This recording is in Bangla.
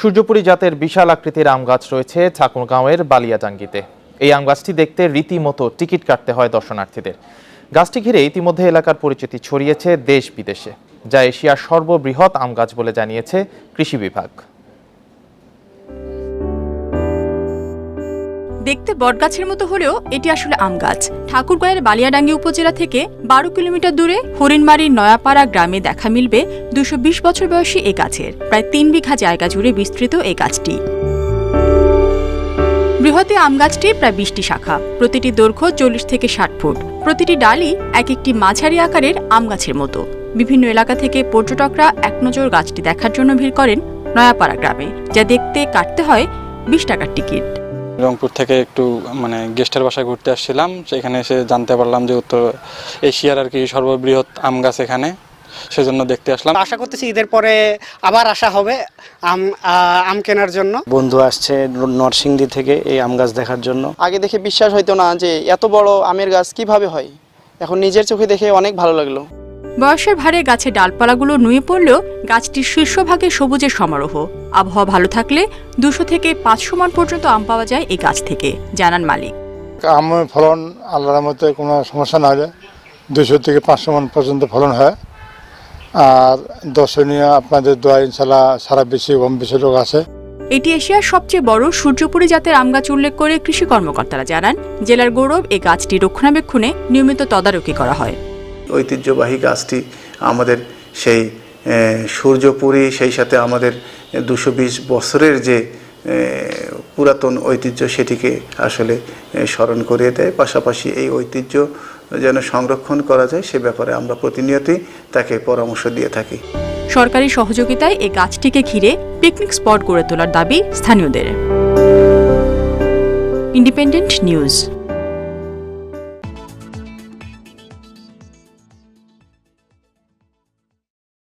সূর্যপুরী জাতের বিশাল আকৃতির আম গাছ রয়েছে ঠাকুরগাঁওয়ের বালিয়াডাঙ্গিতে। এই আম গাছটি দেখতে রীতিমতো টিকিট কাটতে হয় দর্শনার্থীদের। গাছটি ঘিরে ইতিমধ্যে এলাকার পরিচিতি ছড়িয়েছে দেশ বিদেশে, যা এশিয়ার সর্ববৃহৎ আম গাছ বলে জানিয়েছে কৃষি বিভাগ। দেখতে বটগাছের মতো হলেও এটি আসলে আম গাছ। ঠাকুরগাঁওয়ের বালিয়াডাঙ্গি উপজেলা থেকে 12 কিলোমিটার দূরে হরিণমারির নয়াপাড়া গ্রামে দেখা মিলবে 220 বছর বয়সী এই গাছের। প্রায় 3 বিঘা জায়গা জুড়ে বিস্তৃত এই গাছটি। বৃহৎ আম গাছটি প্রায় 20টি শাখা, প্রতিটি দৈর্ঘ্য 40 থেকে 60 ফুট। প্রতিটি ডালই এক একটি মাঝারি আকারের আম গাছের মতো। বিভিন্ন এলাকা থেকে পর্যটকরা এক নজর গাছটি দেখার জন্য ভিড় করেন নয়াপাড়া গ্রামে, যা দেখতে কাটতে হয় 20 টাকার টিকিট। রংপুর থেকে একটু গেস্টের বাসায় ঘুরতে আসছিলাম, সেখানে এসে জানতে পারলাম যে উত্তর এশিয়ার সর্ববৃহৎ আম গাছ এখানে, সেজন্য দেখতে আসলাম। আশা করতেছি ঈদের পরে আবার আসা হবে আম কেনার জন্য। বন্ধু আসছে নরসিংদী থেকে এই আম গাছ দেখার জন্য। আগে দেখে বিশ্বাস হইতো না যে এত বড় আমের গাছ কিভাবে হয়, এখন নিজের চোখে দেখে অনেক ভালো লাগলো। বয়সের ভারে গাছের ডালপালাগুলো নুয়ে পড়লেও গাছটির শীর্ষভাগে সবুজের সমারোহ। আবহাওয়া ভালো থাকলে 200 থেকে 500 মণ পর্যন্ত আম পাওয়া যায় এই গাছ থেকে, জানান মালিক। আমের ফলন আল্লাহর মতে কোনো সমস্যা না হয়, 200 থেকে 500 মণ পর্যন্ত ফলন হয়। আর দর্শনীয় আপনাদের দোয়া ইনশাল্লাহ সারা বেশি কম বেশি লোক আছে। এটি এশিয়ার সবচেয়ে বড় সূর্যপুরী জাতের আম গাছ উল্লেখ করে কৃষি কর্মকর্তারা জানান, জেলার গৌরব এই গাছটি রক্ষণাবেক্ষণে নিয়মিত তদারকি করা হয়। ঐতিহ্যবাহী গাছটি আমাদের সেই সূর্যপুরী, সেই সাথে আমাদের 220 বছরের যে পুরাতন ঐতিহ্য সেটিকে আসলে স্মরণ করিয়ে দেয়। পাশাপাশি এই ঐতিহ্য যেন সংরক্ষণ করা যায় সে ব্যাপারে আমরা প্রতিনিয়তই তাকে পরামর্শ দিয়ে থাকি। সরকারি সহযোগিতায় এই গাছটিকে ঘিরে পিকনিক স্পট গড়ে তোলার দাবি স্থানীয়দের। Independent news.